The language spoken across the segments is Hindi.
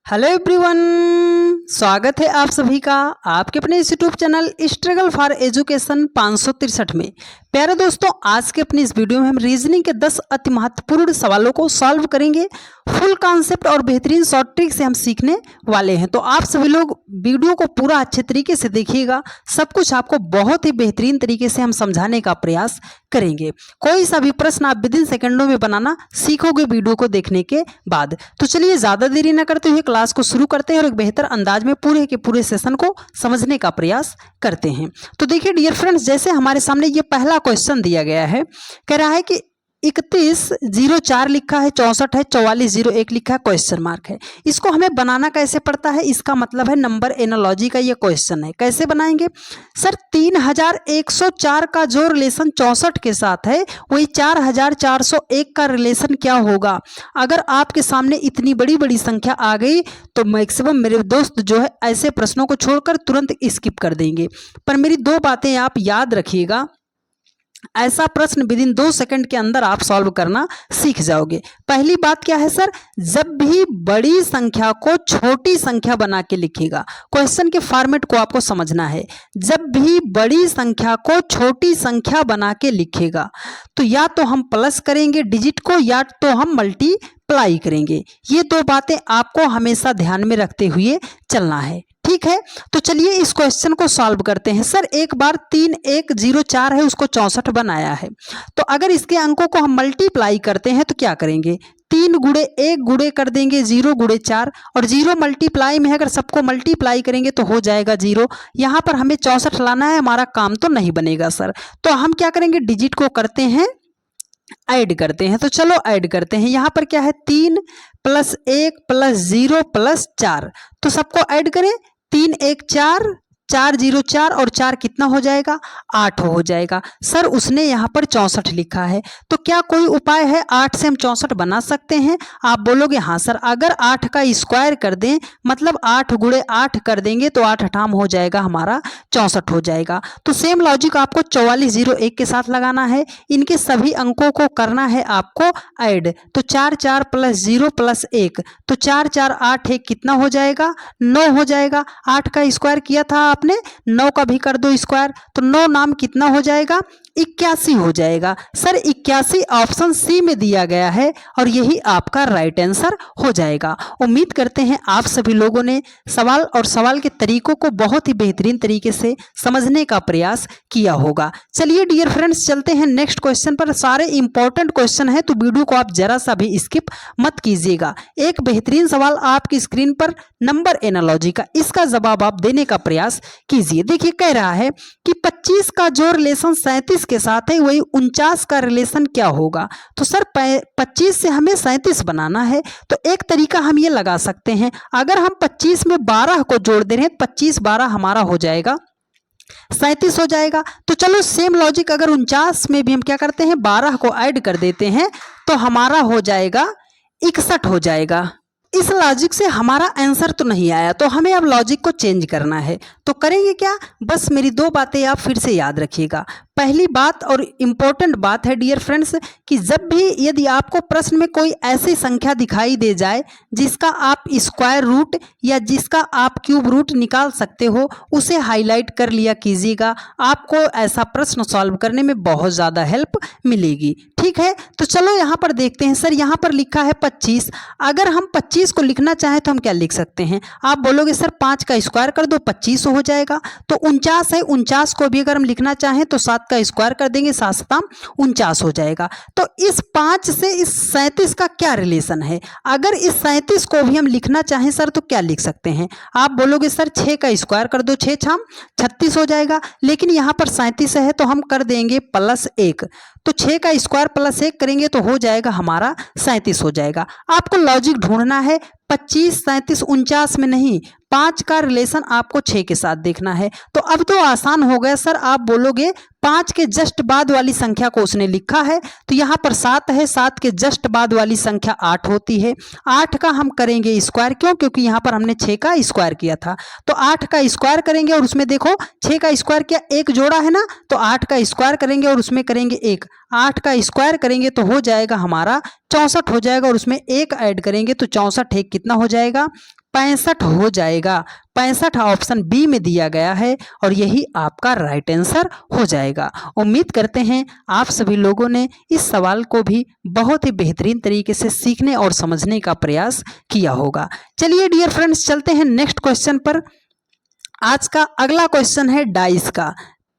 हेलो एवरीवन, स्वागत है आप सभी का आपके अपने YouTube channel struggle for education 563 में। प्यारे दोस्तों, आज के अपनी इस वीडियो में हम रीजनिंग के 10 अति महत्वपूर्ण सवालों को सॉल्व करेंगे। फुल कॉन्सेप्ट और बेहतरीन शॉर्ट ट्रिक से हम सीखने वाले हैं, तो आप सभी लोग वीडियो को पूरा अच्छे तरीके से देखिएगा। सब कुछ आपको बहुत ही बेहतरीन तरीके से हम समझाने का प्रयास करेंगे। कोई सा भी प्रश्न आप विदिन सेकंडों में बनाना सीखोगे वीडियो को देखने के बाद। तो चलिए ज़्यादा देरी न करते हुए क्लास को शुरू करते हैं और एक बेहतर अंदाज में पूरे के पूरे सेशन को समझने का प्रयास करते हैं। तो देखिए डियर फ्रेंड्स, जैसे हमारे सामने ये पहला क्वेश्चन दिया गया है, कह रहा है कि 3104 लिखा है, 64 है, 4401 लिखा है, क्वेश्चन मार्क है। इसको हमें बनाना कैसे पड़ता है? इसका मतलब है नंबर एनालॉजी का ये क्वेश्चन है। कैसे बनाएंगे सर? 3104 का जो रिलेशन 64 के साथ है वही 4401 का रिलेशन क्या होगा? अगर आपके सामने इतनी बड़ी बड़ी संख्या आ गई तो मैक्सिमम मेरे दोस्त जो है ऐसे प्रश्नों को छोड़कर तुरंत स्किप कर देंगे। पर मेरी दो बातें आप याद रखिएगा, ऐसा प्रश्न विदिन 2 सेकंड के अंदर आप सॉल्व करना सीख जाओगे। पहली बात क्या है सर? जब भी बड़ी संख्या को छोटी संख्या बना के लिखिएगा। क्वेश्चन के फॉर्मेट को आपको समझना है। जब भी बड़ी संख्या को छोटी संख्या बना के लिखेगा तो या तो हम प्लस करेंगे डिजिट को या तो हम मल्टीप्लाई करेंगे। ये दो बातें आपको हमेशा ध्यान में रखते हुए चलना है, ठीक है? तो चलिए इस क्वेश्चन को सॉल्व करते हैं। सर एक बार 3104 है उसको 64 बनाया है, तो अगर इसके अंकों को हम मल्टीप्लाई करते हैं तो क्या करेंगे? 3 गुणे 1 गुणे कर देंगे 0 गुणे 4, और 0 मल्टीप्लाई में अगर सबको मल्टीप्लाई करेंगे तो हो जाएगा 0। यहाँ पर हमें 64 लाना है, हमारा काम तो नहीं बनेगा सर। तो हम क्या करेंगे? डिजिट को करते हैं ऐड करते हैं। तो चलो ऐड करते हैं। यहाँ पर क्या है? 3 + 1 + 0 + 4। तो सबको ऐड करें। 3 1 4, 4 0 4 और 4 कितना हो जाएगा? 8 हो जाएगा। सर उसने यहाँ पर 64 लिखा है, तो क्या कोई उपाय है 8 से हम 64 बना सकते हैं? आप बोलोगे हाँ सर, अगर 8 का स्क्वायर कर दें मतलब 8 गुणे 8 कर देंगे तो 8 8 हो जाएगा, हमारा 64 हो जाएगा। तो सेम लॉजिक आपको 4401 के साथ लगाना है। इनके सभी अंकों को करना है आपको ऐड। तो 4 4 + 0 + 1, तो 4 4 8 1 कितना हो जाएगा? 9 हो जाएगा। 8 का स्क्वायर किया था आपने, 9 का भी कर दो स्क्वायर, तो 9 नाम कितना हो जाएगा? 81 हो जाएगा। सर 81 ऑप्शन सी में दिया गया है और यही आपका राइट आंसर हो जाएगा। उम्मीद करते हैं आप सभी लोगों ने सवाल और सवाल के तरीकों को बहुत ही बेहतरीन तरीके से समझने का प्रयास किया होगा। चलिए डियर फ्रेंड्स, चलते हैं नेक्स्ट क्वेश्चन पर। सारे इंपॉर्टेंट क्वेश्चन है तो वीडियो को आप जरा सा भी स्किप मत कीजिएगा। एक बेहतरीन सवाल आपकी स्क्रीन पर नंबर एनालॉजी का, इसका जवाब आप देने का प्रयास कीजिए। देखिए कह रहा है कि 25 का जो रिलेशन 37 के साथ है वही 49 का रिलेशन क्या होगा? तो सर 25 से हमें 37 बनाना है, तो एक तरीका हम ये लगा सकते हैं, अगर हम 25 में 12 को जोड़ दे रहे हैं, 25 12 हमारा हो जाएगा 37 हो जाएगा। तो चलो सेम लॉजिक अगर 49 में भी हम क्या करते हैं? 12 को ऐड कर देते हैं तो हमारा हो जाएगा 61 हो जाएगा। इस लॉजिक से हमारा आंसर तो नहीं आया, तो हमें अब लॉजिक को चेंज करना है। तो करेंगे क्या? बस मेरी दो बातें आप फिर से याद रखिएगा। पहली बात और इम्पोर्टेंट बात है डियर फ्रेंड्स कि जब भी यदि आपको प्रश्न में कोई ऐसी संख्या दिखाई दे जाए जिसका आप स्क्वायर रूट या जिसका आप क्यूब रूट निकाल सकते हो, उसे हाईलाइट कर लिया कीजिएगा। आपको ऐसा प्रश्न सॉल्व करने में बहुत ज़्यादा हेल्प मिलेगी, ठीक है? तो चलो यहाँ पर देखते हैं। सर यहाँ पर लिखा है 25, अगर हम 25 को लिखना चाहें तो हम क्या लिख सकते हैं? आप बोलोगे सर 5 का स्क्वायर कर दो 25 हो जाएगा। तो 49 है, 49 को भी अगर हम लिखना चाहें तो 7 का स्क्वायर कर देंगे, 7 7 49 हो जाएगा। तो इस 5 से इस 37 का क्या रिलेशन है? अगर इस 37 को भी हम लिखना चाहें सर तो क्या लिख सकते हैं? आप बोलोगे सर 6 का स्क्वायर कर दो, 6 6 36 हो जाएगा, लेकिन यहाँ पर 37 है तो हम कर देंगे +1, तो 6 का स्क्वायर +1 करेंगे तो हो जाएगा हमारा 37 हो जाएगा। आपको लॉजिक ढूंढना है, 25 37 49 में नहीं, 5 का रिलेशन आपको 6 के साथ देखना है। तो अब तो आसान हो गया सर। आप बोलोगे 5 के जस्ट बाद वाली संख्या को उसने लिखा है, तो यहाँ पर 7 है, 7 के जस्ट बाद वाली संख्या 8 होती है। 8 का हम करेंगे स्क्वायर, क्यों? क्योंकि यहाँ पर हमने 6 का स्क्वायर किया था, तो 8 का स्क्वायर करेंगे और उसमें देखो 6 का स्क्वायर किया, 1 जोड़ा है ना, तो 8 का स्क्वायर करेंगे और उसमें करेंगे 1, 8 का स्क्वायर करेंगे तो हो जाएगा हमारा 64 हो जाएगा, और उसमें 1 ऐड करेंगे तो 64 1 कितना हो जाएगा? 65 हो जाएगा। 65 ऑप्शन बी में दिया गया है और यही आपका राइट आंसर हो जाएगा। उम्मीद करते हैं आप सभी लोगों ने इस सवाल को भी बहुत ही बेहतरीन तरीके से सीखने और समझने का प्रयास किया होगा। चलिए डियर फ्रेंड्स, चलते हैं नेक्स्ट क्वेश्चन पर। आज का अगला क्वेश्चन है डाइस का।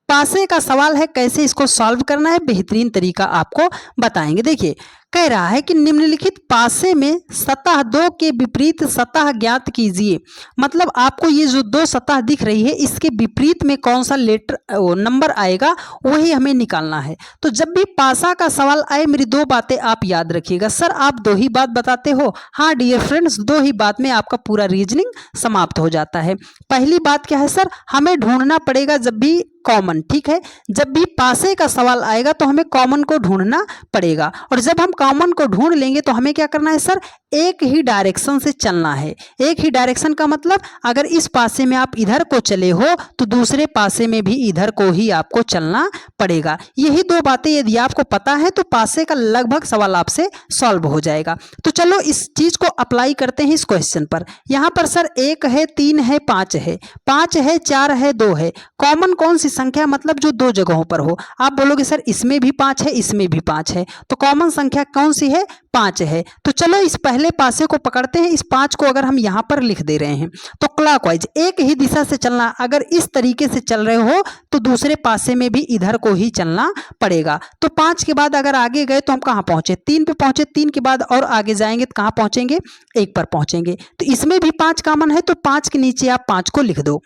पासे का सवाल है, कैसे इसको सॉल्व करना है बेहतरीन तरीका आपको बताएंगे। देखिए, कह रहा है कि निम्नलिखित पासे में सतह 2 के विपरीत सतह ज्ञात कीजिए। मतलब आपको ये जो 2 सतह दिख रही है, इसके विपरीत में कौन सा लेटर नंबर आएगा वही हमें निकालना है। तो जब भी पासा का सवाल आए, मेरी 2 बातें आप याद रखिएगा। सर आप 2 ही बात बताते हो? हाँ डियर फ्रेंड्स, 2 ही बात में आपका पूरा रीजनिंग समाप्त हो जाता है। पहली बात क्या है सर, हमें ढूंढना पड़ेगा जब भी कॉमन, ठीक है। जब भी पासे का सवाल आएगा तो हमें कॉमन को ढूंढना पड़ेगा, और जब हम कॉमन को ढूंढ लेंगे तो हमें क्या करना है सर, एक ही डायरेक्शन से चलना है। एक ही डायरेक्शन का मतलब अगर इस पासे में आप इधर को चले हो तो दूसरे पासे में भी इधर को ही आपको चलना पड़ेगा। यही 2 बातें यदि आपको पता है तो पासे का लगभग सवाल आपसे सॉल्व हो जाएगा। तो चलो इस चीज को अप्लाई करते हैं इस क्वेश्चन पर। यहाँ पर सर 1 है, 3 है, 5 है, 5 है, 4 है, 2 है। कॉमन कौन सी संख्या, मतलब जो 2 जगहों पर हो। आप बोलोगे सर इसमें भी 5 है, इसमें भी 5 है, तो कॉमन संख्या कौन सी है, 5 है। तो चलो इस पहले पासे को पकड़ते हैं। इस 5 को अगर हम यहाँ पर लिख दे रहे हैं तो क्लॉकवाइज एक ही दिशा से चलना। अगर इस तरीके से चल रहे हो तो दूसरे पासे में भी इधर को ही चलना पड़ेगा। तो 5 के बाद अगर आगे गए तो हम कहाँ पहुंचे, 3 पे पहुंचे। 3 के बाद और आगे जाएंगे तो कहाँ पहुंचेंगे, 1 पर पहुंचेंगे। तो इसमें भी 5 कॉमन है, तो 5 के नीचे आप 5 को लिख दो।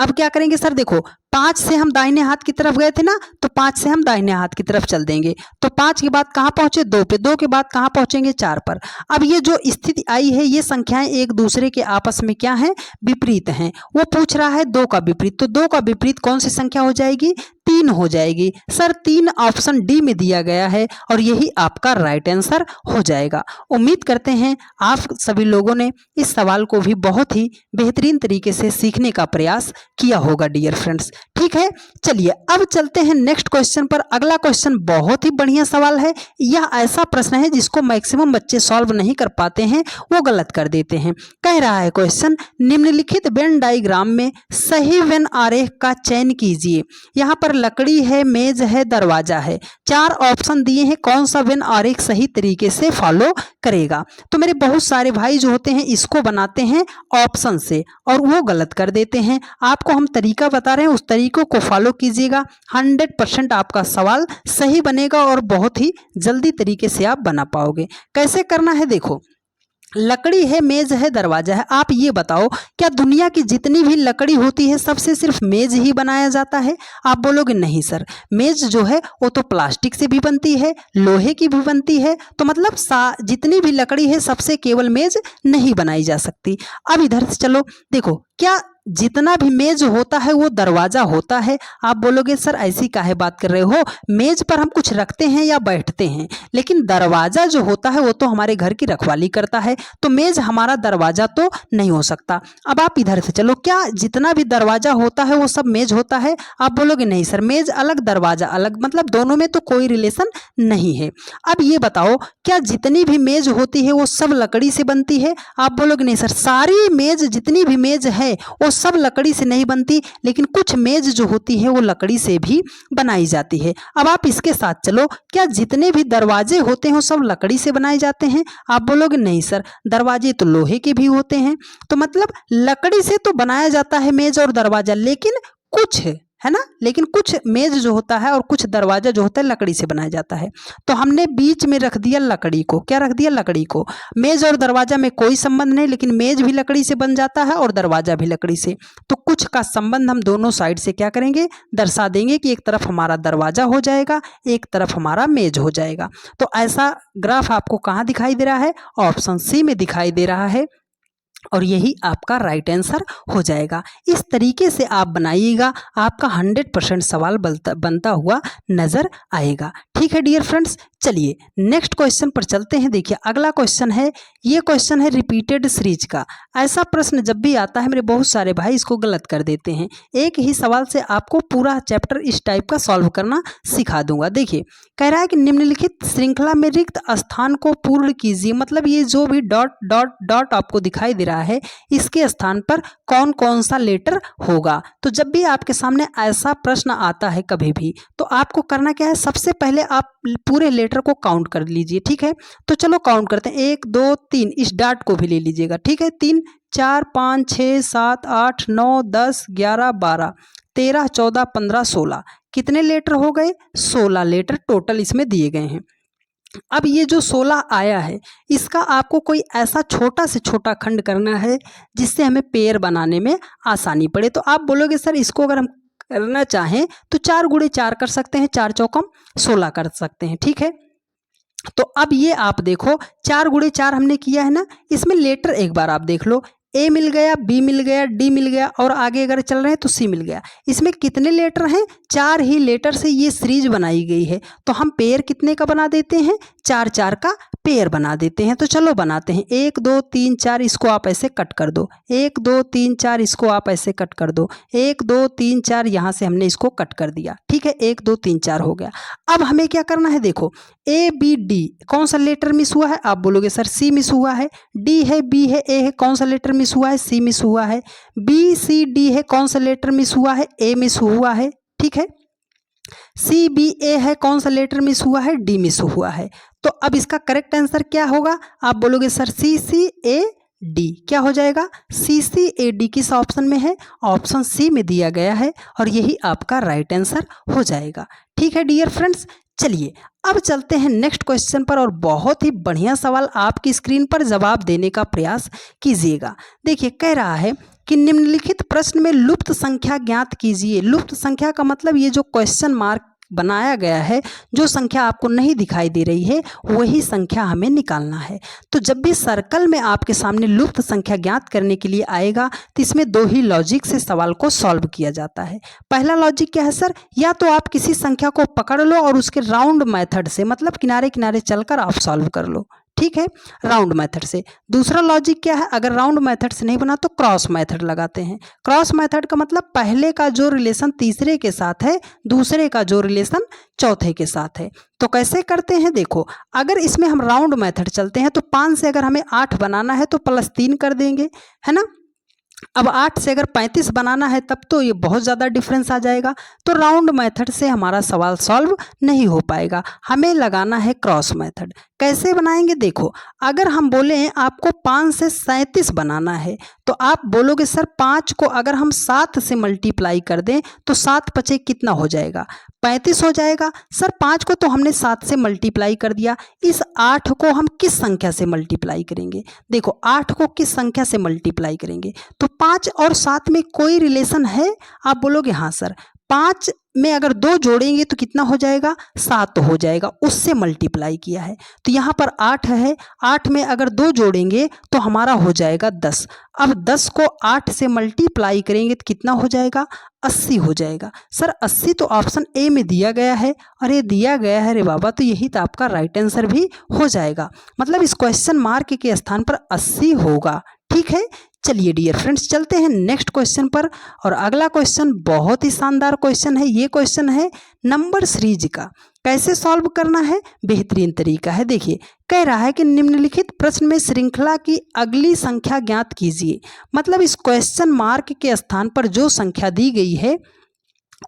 अब क्या करेंगे सर, देखो 5 से हम दाहिने हाथ की तरफ गए थे ना, तो 5 से हम दाहिने हाथ की तरफ चल देंगे। तो 5 के बाद कहाँ पहुंचे, 2 पे। 2 के बाद कहाँ पहुंचेंगे, 4 पर। अब ये जो स्थिति आई है, ये संख्याएं एक दूसरे के आपस में क्या है, विपरीत हैं। वो पूछ रहा है 2 का विपरीत, तो 2 का विपरीत कौन सी संख्या हो जाएगी, 3 हो जाएगी। सर 3 ऑप्शन डी में दिया गया है और यही आपका राइट आंसर हो जाएगा। उम्मीद करते हैं आप सभी लोगों ने इस सवाल को भी बहुत ही बेहतरीन तरीके से सीखने का प्रयास किया होगा डियर फ्रेंड्स। ठीक है, चलिए अब चलते हैं नेक्स्ट क्वेश्चन पर। अगला क्वेश्चन बहुत ही बढ़िया सवाल है। यह ऐसा प्रश्न है जिसको मैक्सिमम बच्चे सॉल्व नहीं कर पाते हैं, वो गलत कर देते हैं। कह रहा है क्वेश्चन, निम्नलिखित वेन डायग्राम में सही वेन आरेख का चयन कीजिए। यहाँ पर लकड़ी है, मेज है, दरवाजा है। 4 ऑप्शन दिए हैं, कौन सा वेन आरेख सही तरीके से फॉलो करेगा। तो मेरे बहुत सारे भाई जो होते हैं इसको बनाते हैं ऑप्शन से और वो गलत कर देते हैं। आपको हम तरीका बता रहे हैं, उस तरीकों को फॉलो कीजिएगा। 100% आपका सवाल सही बनेगा और बहुत ही जल्दी तरीके से आप बना पाओगे। कैसे करना है, देखो लकड़ी है, मेज है, दरवाजा है। आप ये बताओ, क्या दुनिया की जितनी भी लकड़ी होती है सबसे सिर्फ मेज ही बनाया जाता है? आप बोलोगे नहीं सर, मेज जो है वो तो प्लास्टिक से भी बनती है, लोहे की भी बनती है। तो मतलब जितनी भी लकड़ी है सबसे केवल मेज नहीं बनाई जा सकती। अब इधर से चलो, देखो क्या जितना भी मेज होता है वो दरवाजा होता है? आप बोलोगे सर ऐसी काहे बात कर रहे हो, मेज पर हम कुछ रखते हैं या बैठते हैं, लेकिन दरवाजा जो होता है वो तो हमारे घर की रखवाली करता है, तो मेज हमारा दरवाजा तो नहीं हो सकता। अब आप इधर से चलो, क्या जितना भी दरवाजा होता है वो सब मेज होता है? आप बोलोगे नहीं सर, मेज अलग दरवाजा अलग, मतलब दोनों में तो कोई रिलेशन नहीं है। अब ये बताओ, क्या जितनी भी मेज होती है वो सब लकड़ी से बनती है? आप बोलोगे नहीं सर, सारी मेज जितनी भी मेज है वो सब लकड़ी से नहीं बनती, लेकिन कुछ मेज जो होती है वो लकड़ी से भी बनाई जाती है। अब आप इसके साथ चलो, क्या जितने भी दरवाजे होते हैं वो सब लकड़ी से बनाए जाते हैं? आप बोलोगे नहीं सर, दरवाजे तो लोहे के भी होते हैं। तो मतलब लकड़ी से तो बनाया जाता है मेज और दरवाजा, लेकिन कुछ है ना, लेकिन कुछ मेज जो होता है और कुछ दरवाजा जो होता है लकड़ी से बनाया जाता है। तो हमने बीच में रख दिया लकड़ी को। क्या रख दिया, लकड़ी को। मेज और दरवाजा में कोई संबंध नहीं, लेकिन मेज भी लकड़ी से बन जाता है और दरवाजा भी लकड़ी से। तो कुछ का संबंध हम दोनों साइड से क्या करेंगे, दर्शा देंगे कि एक तरफ हमारा दरवाजा हो जाएगा, एक तरफ हमारा मेज हो जाएगा। तो ऐसा ग्राफ आपको कहाँ दिखाई दे रहा है, ऑप्शन सी में दिखाई दे रहा है और यही आपका राइट आंसर हो जाएगा। इस तरीके से आप बनाइएगा, आपका 100% सवाल बनता हुआ नजर आएगा। ठीक है डियर फ्रेंड्स, चलिए नेक्स्ट क्वेश्चन पर चलते हैं। देखिए अगला क्वेश्चन है, ये क्वेश्चन है रिपीटेड सीरीज का। ऐसा प्रश्न जब भी आता है मेरे बहुत सारे भाई इसको गलत कर देते हैं। एक ही सवाल से आपको पूरा चैप्टर इस टाइप का सॉल्व करना सिखा दूंगा। देखिए कह रहा है कि निम्नलिखित श्रृंखला में रिक्त स्थान को पूर्ण कीजिए। मतलब ये जो भी डॉट डॉट डॉट आपको दिखाई दे रहा है इसके स्थान पर कौन कौन सा लेटर होगा। तो जब भी आपके सामने ऐसा प्रश्न आता है कभी भी, तो आपको करना क्या है, सबसे पहले आप पूरे लेटर को काउंट कर लीजिए। ठीक है, तो चलो काउंट करते हैं। 1 2 3, इस डॉट को भी ले लीजिएगा। ठीक है, 3 4 5 6 7 8 9 10 11 12 13 14 15 16, कितने लेटर हो गए, 16 लेटर टोटल इसमें दिए गए हैं। अब ये जो 16 आया है इसका आपको कोई ऐसा छोटा से छोटा खंड करना है जिससे हमें पेयर बनाने में आसानी पड़े। तो आप बोलोगे सर इसको अगर हम करना चाहें तो 4 गुणे 4 कर सकते हैं, 4 चौकम 16 कर सकते हैं। ठीक है, तो अब ये आप देखो 4 गुणे 4 हमने किया है ना, इसमें लेटर एक बार आप देख लो, ए मिल गया, बी मिल गया, डी मिल गया और आगे अगर चल रहे हैं तो सी मिल गया। इसमें कितने लेटर हैं, 4 ही लेटर से ये सीरीज बनाई गई है। तो हम पेयर कितने का बना देते हैं, 4 4 का पेयर बना देते हैं। तो चलो बनाते हैं, 1 2 3 4, इसको आप ऐसे कट कर दो, 1 2 3 4, इसको आप ऐसे कट कर दो, 1 2 3 4, यहाँ से हमने इसको कट कर दिया। ठीक है, 1 2 3 4 हो गया। अब हमें क्या करना है, देखो ए बी डी, कौन सा लेटर मिस हुआ है, आप बोलोगे सर सी मिस हुआ है। डी है, बी है, ए है, कौन सा लेटर मिस हुआ है, सी मिस हुआ है। बी सी डी है, कौन सा लेटर मिस हुआ है, ए मिस हुआ है। ठीक है, सी बी ए है, कौन सा लेटर मिस हुआ है, डी मिस हुआ है। तो अब इसका करेक्ट आंसर क्या होगा, आप बोलोगे sir C C A D, क्या हो जाएगा, सी सी ए डी किस ऑप्शन में है, ऑप्शन सी में दिया गया है और यही आपका राइट आंसर हो जाएगा। ठीक है डियर फ्रेंड्स, चलिए अब चलते हैं नेक्स्ट क्वेश्चन पर और बहुत ही बढ़िया सवाल आपकी स्क्रीन पर जवाब देने का प्रयास कीजिएगा। देखिए कह रहा है कि निम्नलिखित प्रश्न में लुप्त संख्या ज्ञात कीजिए। लुप्त संख्या का मतलब ये जो क्वेश्चन मार्क बनाया गया है, जो संख्या आपको नहीं दिखाई दे रही है वही संख्या हमें निकालना है। तो जब भी सर्कल में आपके सामने लुप्त संख्या ज्ञात करने के लिए आएगा तो इसमें 2 ही लॉजिक से सवाल को सॉल्व किया जाता है। पहला लॉजिक क्या है सर, या तो आप किसी संख्या को पकड़ लो और उसके राउंड मेथड से, मतलब किनारे किनारे चलकर आप सॉल्व कर लो। ठीक है, राउंड मेथड से। दूसरा लॉजिक क्या है, अगर राउंड मेथड से नहीं बना तो क्रॉस मेथड लगाते हैं। क्रॉस मेथड का मतलब पहले का जो रिलेशन तीसरे के साथ है, दूसरे का जो रिलेशन चौथे के साथ है। तो कैसे करते हैं, देखो अगर इसमें हम राउंड मेथड चलते हैं तो 5 से अगर हमें 8 बनाना है तो +3 कर देंगे, है ना। अब 8 से अगर 35 बनाना है तब तो ये बहुत ज़्यादा डिफरेंस आ जाएगा। तो राउंड मेथड से हमारा सवाल सॉल्व नहीं हो पाएगा, हमें लगाना है क्रॉस मेथड। कैसे बनाएंगे, देखो अगर हम बोले आपको 5 से 37 बनाना है तो आप बोलोगे सर 5 को अगर हम 7 से मल्टीप्लाई कर दें तो 7 पचे कितना हो जाएगा, 35 हो जाएगा। सर 5 को तो हमने 7 से मल्टीप्लाई कर दिया, इस 8 को हम किस संख्या से मल्टीप्लाई करेंगे, देखो 8 को किस संख्या से मल्टीप्लाई करेंगे। तो 5 और 7 में कोई रिलेशन है, आप बोलोगे हाँ सर। 5 में अगर 2 जोड़ेंगे तो कितना हो जाएगा, 7 हो जाएगा, उससे मल्टीप्लाई किया है। तो यहाँ पर 8 है, 8 में अगर 2 जोड़ेंगे तो हमारा हो जाएगा 10। अब 10 को 8 से मल्टीप्लाई करेंगे तो कितना हो जाएगा, 80 हो जाएगा। सर 80 तो ऑप्शन ए में दिया गया है, और ये दिया गया है रे बाबा, तो यही तो आपका राइट आंसर भी हो जाएगा। मतलब इस क्वेश्चन मार्क के स्थान पर 80 होगा। ठीक है, चलिए डियर फ्रेंड्स चलते हैं नेक्स्ट क्वेश्चन पर। और अगला क्वेश्चन बहुत ही शानदार क्वेश्चन है। ये क्वेश्चन है नंबर सीरीज का। कैसे सॉल्व करना है, बेहतरीन तरीका है। देखिए कह रहा है कि निम्नलिखित प्रश्न में श्रृंखला की अगली संख्या ज्ञात कीजिए। मतलब इस क्वेश्चन मार्क के स्थान पर जो संख्या दी गई है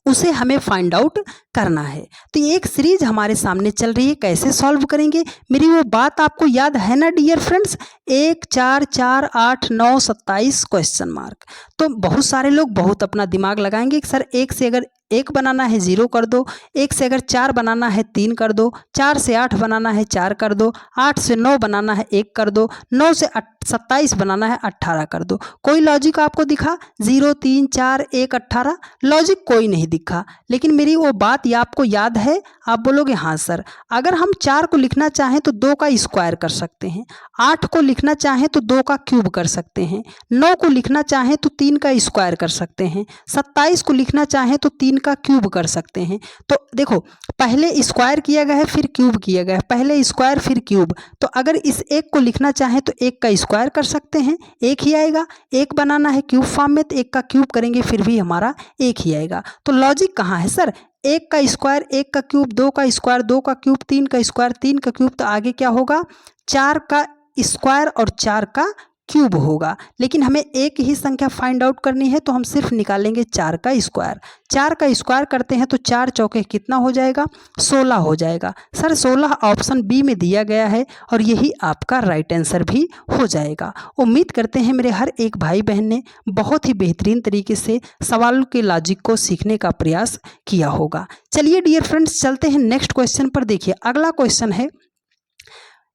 उसे हमें फाइंड आउट करना है। तो ये एक सीरीज हमारे सामने चल रही है, कैसे सॉल्व करेंगे, मेरी वो बात आपको याद है ना डियर फ्रेंड्स, 1 4 4 8 9 27 क्वेश्चन मार्क। तो बहुत सारे लोग बहुत अपना दिमाग लगाएंगे कि सर 1 से अगर 1 बनाना है 0 कर दो, 1 से अगर 4 बनाना है 3 कर दो, 4 से 8 बनाना है 4 कर दो, 8 से 9 बनाना है 1 कर दो, 9 से 27 बनाना है 18 कर दो। कोई लॉजिक आपको दिखा, 0 3 4 1 18, लॉजिक कोई नहीं दिखा। लेकिन मेरी वो बात बात ये आपको याद है? आप बोलोगे हाँ सर। अगर हम 4 को लिखना चाहें तो 2 का स्क्वायर कर सकते हैं, 8 को लिखना चाहें तो 2 का क्यूब कर सकते हैं, 9 को लिखना चाहें तो 3 का स्क्वायर कर सकते हैं, 27 को लिखना चाहें तो 3 का क्यूब कर सकते हैं। तो देखो, पहले स्क्वायर किया गया है फिर क्यूब किया गया है, पहले स्क्वायर फिर क्यूब। तो अगर इस 1 को लिखना चाहें तो 1 का स्क्वायर कर सकते हैं, 1 ही आएगा। 1 बनाना है क्यूब फॉर्म में तो 1 का क्यूब करेंगे फिर भी हमारा 1 ही आएगा। तो लॉजिक कहाँ है सर? 1 का स्क्वायर 1 का क्यूब, 2 का स्क्वायर 2 का क्यूब, 3 का स्क्वायर 3 का क्यूब, तो आगे क्या होगा? 4 का स्क्वायर और 4 का क्यूब होगा। लेकिन हमें एक ही संख्या फाइंड आउट करनी है तो हम सिर्फ निकालेंगे 4 का स्क्वायर। 4 का स्क्वायर करते हैं तो 4 चौके कितना हो जाएगा? 16 हो जाएगा। सर 16 ऑप्शन बी में दिया गया है और यही आपका राइट आंसर भी हो जाएगा। उम्मीद करते हैं मेरे हर एक भाई बहन ने बहुत ही बेहतरीन तरीके से सवालों के लॉजिक को सीखने का प्रयास किया होगा। चलिए डियर फ्रेंड्स, चलते हैं नेक्स्ट क्वेश्चन पर। देखिए अगला क्वेश्चन है,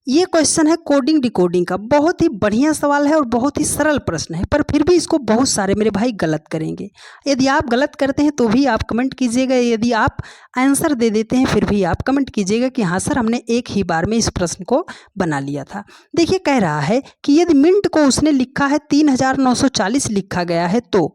ये क्वेश्चन है कोडिंग डिकोडिंग का। बहुत ही बढ़िया सवाल है और बहुत ही सरल प्रश्न है, पर फिर भी इसको बहुत सारे मेरे भाई गलत करेंगे। यदि आप गलत करते हैं तो भी आप कमेंट कीजिएगा, यदि आप आंसर दे देते हैं फिर भी आप कमेंट कीजिएगा कि हाँ सर हमने एक ही बार में इस प्रश्न को बना लिया था। देखिए कह रहा है कि यदि मिनट को उसने लिखा है 3940 लिखा गया है तो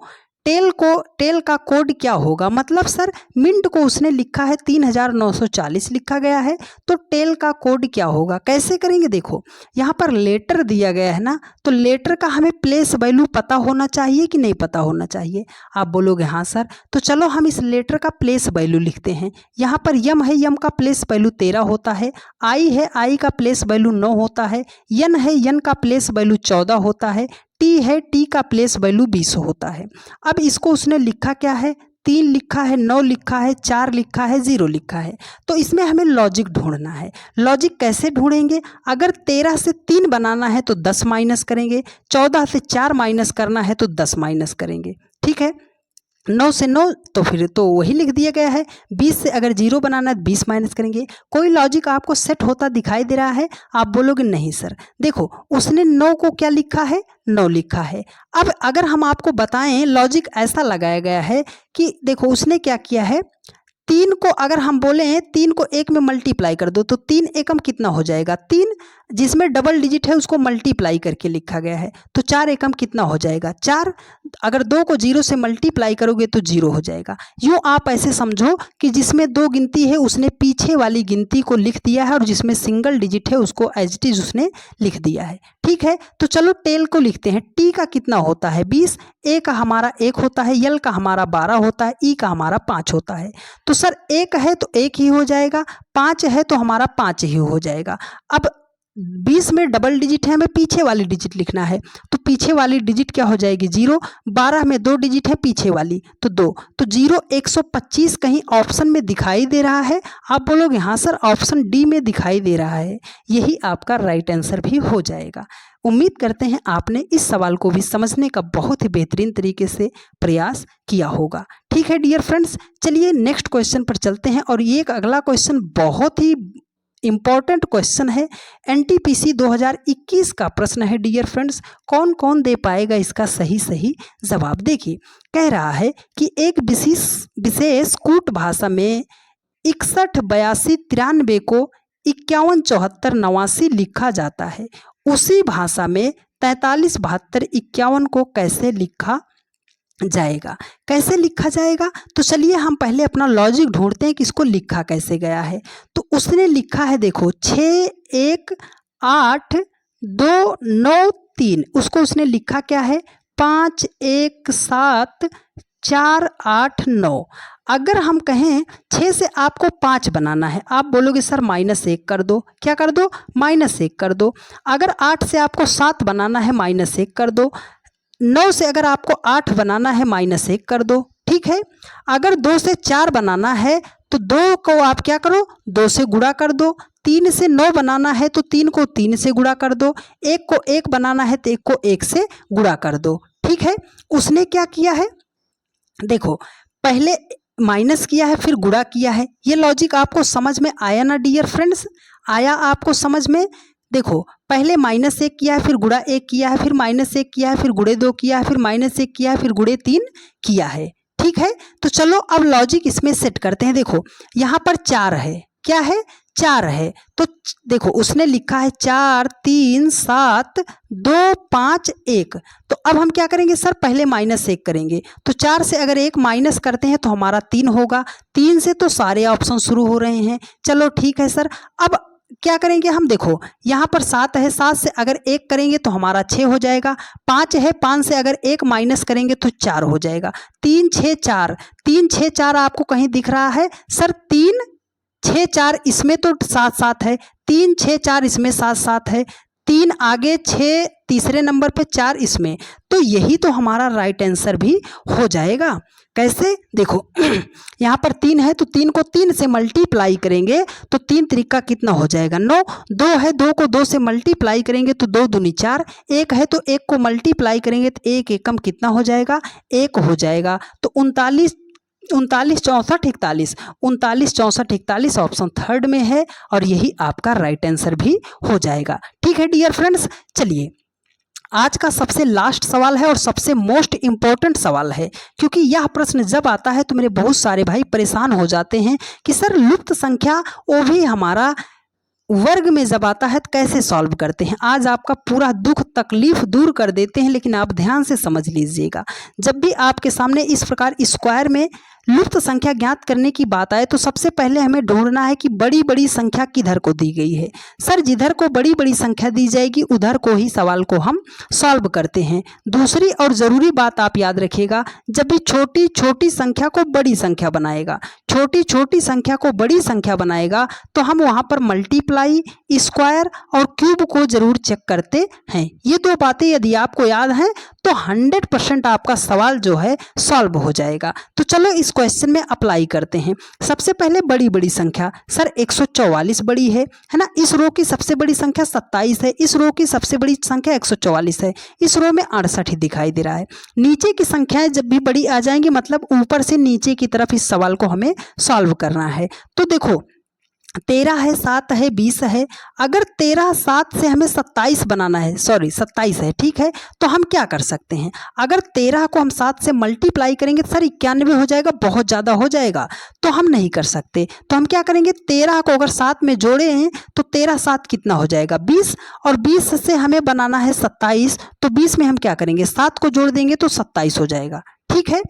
टेल का कोड क्या होगा? मतलब सर मिनट को उसने लिखा है 3940 लिखा गया है तो टेल का कोड क्या होगा? कैसे करेंगे? देखो यहाँ पर लेटर दिया गया है ना, तो लेटर का हमें प्लेस वैल्यू पता होना चाहिए कि नहीं पता होना चाहिए? आप बोलोगे हाँ सर। तो चलो हम इस लेटर का प्लेस वैल्यू लिखते हैं। यहाँ पर यम है, यम का प्लेस वैल्यू 13 होता है। आई है, आई का प्लेस वैल्यू 9 होता है। यन है, यन का प्लेस वैल्यू 14 होता है। टी है, टी का प्लेस वैल्यू 20 होता है। अब इसको उसने लिखा क्या है? 3 लिखा है, 9 लिखा है, 4 लिखा है, 0 लिखा है। तो इसमें हमें लॉजिक ढूंढना है। लॉजिक कैसे ढूंढेंगे? अगर 13 से 3 बनाना है तो 10 माइनस करेंगे, 14 से 4 माइनस करना है तो 10 माइनस करेंगे, ठीक है। 9 से 9 तो फिर तो वही लिख दिया गया है। 20 से अगर 0 बनाना है तो 20 माइनस करेंगे। कोई लॉजिक आपको सेट होता दिखाई दे रहा है? आप बोलोगे नहीं सर। देखो उसने 9 को क्या लिखा है? 9 लिखा है। अब अगर हम आपको बताएं, लॉजिक ऐसा लगाया गया है कि देखो उसने क्या किया है, 3 को अगर हम बोलें 3 को 1 में मल्टीप्लाई कर दो तो 3 एकम कितना हो जाएगा? 3 जिसमें डबल डिजिट है उसको मल्टीप्लाई करके लिखा गया है तो 4 एकम कितना हो जाएगा? 4। अगर 2 को 0 से मल्टीप्लाई करोगे तो 0 हो जाएगा। यूँ आप ऐसे समझो कि जिसमें 2 गिनती है उसने पीछे वाली गिनती को लिख दिया है और जिसमें सिंगल डिजिट है उसको एज इट इज उसने लिख दिया है, ठीक है। तो चलो टेल को लिखते हैं। टी का कितना होता है? 20। ए का हमारा 1 होता है, यल का हमारा 12 होता है, ई का हमारा 5 होता है। तो सर 1 है तो 1 ही हो जाएगा, 5 है तो हमारा 5 ही हो जाएगा। अब 20 में डबल डिजिट है, हमें पीछे वाली डिजिट लिखना है तो पीछे वाली डिजिट क्या हो जाएगी? 0। 12 में 2 डिजिट है पीछे वाली तो 2, तो 0 125 कहीं ऑप्शन में दिखाई दे रहा है? आप बोलोगे हाँ सर ऑप्शन डी में दिखाई दे रहा है। यही आपका राइट आंसर भी हो जाएगा। उम्मीद करते हैं आपने इस सवाल को भी समझने का बहुत ही बेहतरीन तरीके से प्रयास किया होगा, ठीक है डियर फ्रेंड्स। चलिए नेक्स्ट क्वेश्चन पर चलते हैं और ये एक अगला क्वेश्चन बहुत ही इम्पॉर्टेंट क्वेश्चन है। एनटीपीसी 2021 का प्रश्न है डियर फ्रेंड्स। कौन कौन दे पाएगा इसका सही जवाब? देखिए कह रहा है कि एक विशेष कूट भाषा में 61 82 93 को 51 74 89 लिखा जाता है। उसी भाषा में 43 72 51 को कैसे लिखा जाएगा? कैसे लिखा जाएगा? तो चलिए हम पहले अपना लॉजिक ढूंढते हैं कि इसको लिखा कैसे गया है। तो उसने लिखा है देखो 6 1 8 2 9 3, उसको उसने लिखा क्या है? 5 1 7 4 8 9। अगर हम कहें 6 से आपको 5 बनाना है, आप बोलोगे सर -1 कर दो। क्या कर दो? -1 कर दो। अगर 8 से आपको 7 बनाना है, -1 कर दो। 9 से अगर आपको 8 बनाना है, -1 कर दो, ठीक है। अगर 2 से 4 बनाना है तो 2 को आप क्या करो? 2 से गुणा कर दो। 3 से 9 बनाना है तो 3 को 3 से गुणा कर दो। 1 को 1 बनाना है तो 1 को 1 से गुणा कर दो, ठीक है। उसने क्या किया है? देखो पहले माइनस किया है फिर गुणा किया है। ये लॉजिक आपको समझ में आया ना डियर फ्रेंड्स? आया आपको समझ में? देखो पहले -1 किया है, फिर गुणा 1 किया है, फिर -1 किया है, फिर गुणे 2 किया है, फिर -1 किया है, फिर गुणे 3 किया है, ठीक ठीक है, तो चलो अब लॉजिक इसमें सेट करते हैं। देखो यहाँ पर 4 है, क्या है 4 है, तो देखो उसने लिखा है 4 3 7 2 5 1। तो अब हम क्या करेंगे सर, पहले -1 करेंगे। तो 4 से अगर 1 माइनस करते हैं तो हमारा 3 होगा। 3 से तो सारे ऑप्शन शुरू हो रहे हैं। चलो ठीक है सर, अब क्या करेंगे हम, देखो यहाँ पर 7 है, 7 से अगर 1 करेंगे तो हमारा 6 हो जाएगा। 5 है, 5 से अगर 1 माइनस करेंगे तो 4 हो जाएगा। 3 6 4, 3 6 4 आपको कहीं दिख रहा है सर? 3 6 4 इसमें तो 7 7 है, 3 6 4 इसमें 7 7 है, 3 आगे 6 तीसरे नंबर पे 4 इसमें, तो यही तो हमारा राइट आंसर भी हो जाएगा। कैसे, देखो यहाँ पर 3 है तो 3 को 3 से मल्टीप्लाई करेंगे तो 3 त्रिका कितना हो जाएगा 9। 2 है, 2 को 2 से मल्टीप्लाई करेंगे तो 2 दूनी 4। 1 है तो 1 को मल्टीप्लाई करेंगे तो 1 एकम कितना हो जाएगा 1 हो जाएगा। तो 39 64 41, 39 64 41 ऑप्शन थर्ड में है और यही आपका राइट आंसर भी हो जाएगा। ठीक है डियर फ्रेंड्स, चलिए आज का सबसे लास्ट सवाल है और सबसे मोस्ट इम्पोर्टेंट सवाल है, क्योंकि यह प्रश्न जब आता है तो मेरे बहुत सारे भाई परेशान हो जाते हैं कि सर लुप्त संख्या वो भी हमारा वर्ग में जब आता है तो कैसे सॉल्व करते हैं। आज आपका पूरा दुख तकलीफ दूर कर देते हैं, लेकिन आप ध्यान से समझ लीजिएगा। जब भी आपके सामने इस प्रकार स्क्वायर में लुप्त संख्या ज्ञात करने की बात आए तो सबसे पहले हमें ढूंढना है कि बड़ी बड़ी संख्या किधर को दी गई है। सर जिधर को बड़ी बड़ी संख्या दी जाएगी उधर को ही सवाल को हम सॉल्व करते हैं। दूसरी और ज़रूरी बात आप याद रखिएगा, जब भी छोटी छोटी संख्या को बड़ी संख्या बनाएगा, छोटी छोटी संख्या को बड़ी संख्या बनाएगा तो हम वहाँ पर मल्टीप्लाई, स्क्वायर और क्यूब को जरूर चेक करते हैं। ये दो बातें यदि आपको याद हैं तो 100% आपका सवाल जो है सॉल्व हो जाएगा। तो चलो इस क्वेश्चन में अप्लाई करते हैं। सबसे पहले बड़ी बड़ी संख्या, सर 144 बड़ी है ना। इस रो की सबसे बड़ी संख्या 27 है, इस रो की सबसे बड़ी संख्या 144 है, इस रो में 68 ही दिखाई दे रहा है। नीचे की संख्याएं जब भी बड़ी आ जाएंगी मतलब ऊपर से नीचे की तरफ इस सवाल को हमें सॉल्व करना है। तो देखो 13 है, 7 है, 20 है। अगर 13 7 से हमें 27 बनाना है, सॉरी 27 है, ठीक है, तो हम क्या कर सकते हैं, अगर 13 को हम 7 से मल्टीप्लाई करेंगे तो सर 91 हो जाएगा, बहुत ज़्यादा हो जाएगा, तो हम नहीं कर सकते। तो हम क्या करेंगे, 13 को अगर 7 में जोड़े हैं तो 13 7 कितना हो जाएगा 20, और 20 से हमें बनाना है 27, तो 20 में हम क्या करेंगे 7 को जोड़ देंगे तो 27 हो जाएगा। ठीक है,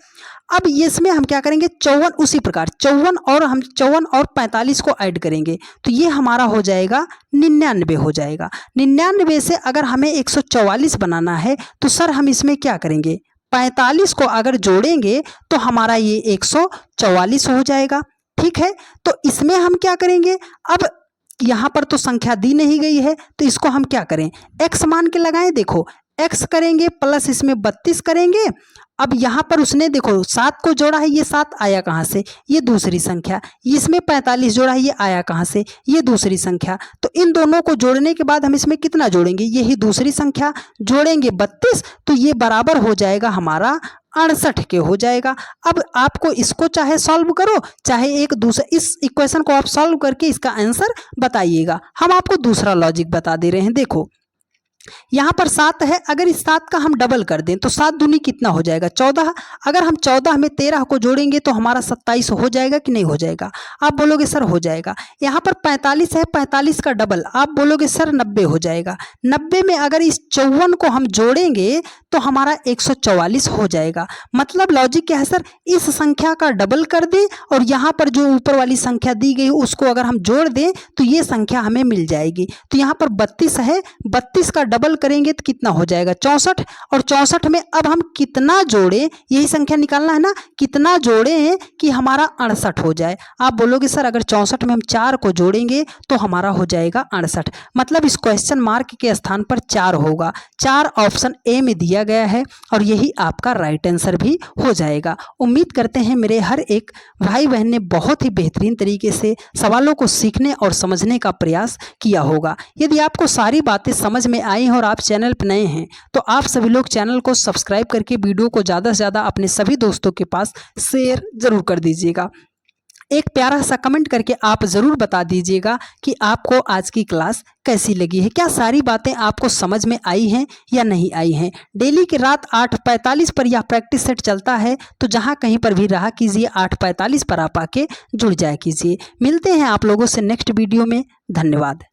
अब इसमें हम क्या करेंगे 54, उसी प्रकार 54 और 45 को ऐड करेंगे तो ये हमारा हो जाएगा 99 हो जाएगा। 99 से अगर हमें 144 बनाना है तो सर हम इसमें क्या करेंगे, 45 को अगर जोड़ेंगे तो हमारा ये 144 हो जाएगा। ठीक है, तो इसमें हम क्या करेंगे, अब यहाँ पर तो संख्या दी नहीं गई है तो इसको हम क्या करें, x मान के लगाएं। देखो x करेंगे प्लस इसमें 32 करेंगे। अब यहाँ पर उसने देखो 7 को जोड़ा है, ये 7 आया कहाँ से, ये दूसरी संख्या, इसमें 45 जोड़ा है, ये आया कहाँ से, ये दूसरी संख्या। तो इन दोनों को जोड़ने के बाद हम इसमें कितना जोड़ेंगे, यही दूसरी संख्या जोड़ेंगे 32, तो ये बराबर हो जाएगा हमारा 68 के हो जाएगा। अब आपको इसको चाहे सॉल्व करो चाहे एक दूसरा, इस इक्वेशन को आप सॉल्व करके इसका आंसर बताइएगा। हम आपको दूसरा लॉजिक बता दे रहे हैं। देखो यहाँ पर 7 है, अगर इस 7 का हम डबल कर दें तो 7 दूनी कितना हो जाएगा 14। अगर हम 14 में 13 को जोड़ेंगे तो हमारा 27 हो जाएगा कि नहीं हो जाएगा, आप बोलोगे सर हो जाएगा। यहाँ पर 45 है, 45 का डबल, आप बोलोगे सर 90 हो जाएगा। 90 में अगर इस 54 को हम जोड़ेंगे तो हमारा 144 हो जाएगा। मतलब लॉजिक क्या है सर, इस संख्या का डबल कर दें और यहाँ पर जो ऊपर वाली संख्या दी गई उसको अगर हम जोड़ दें तो ये संख्या हमें मिल जाएगी। तो यहाँ पर 32 है, 32 का डबल करेंगे तो कितना हो जाएगा 64, और 64 में अब हम कितना जोड़े, यही संख्या निकालना है ना, कितना जोड़े हैं कि हमारा 68 हो जाए। आप बोलोगे सर अगर 64 में हम 4 को जोड़ेंगे तो हमारा हो जाएगा 68। मतलब इस क्वेश्चन मार्क के स्थान पर 4 होगा। 4 ऑप्शन ए में दिया गया है और यही आपका राइट आंसर भी हो जाएगा। उम्मीद करते हैं मेरे हर एक भाई बहन ने बहुत ही बेहतरीन तरीके से सवालों को सीखने और समझने का प्रयास किया होगा। यदि आपको सारी बातें समझ में आई हैं और आप चैनल पर नए हैं तो आप सभी लोग चैनल को सब्सक्राइब करके वीडियो को ज़्यादा से ज़्यादा अपने सभी दोस्तों के पास शेयर जरूर कर दीजिएगा। एक प्यारा सा कमेंट करके आप ज़रूर बता दीजिएगा कि आपको आज की क्लास कैसी लगी है, क्या सारी बातें आपको समझ में आई हैं या नहीं आई हैं। डेली की रात 8:45 पर यह प्रैक्टिस सेट चलता है, तो जहां कहीं पर भी रहा कीजिए 8:45 पर आप आके जुड़ जाया कीजिए। मिलते हैं आप लोगों से नेक्स्ट वीडियो में। धन्यवाद।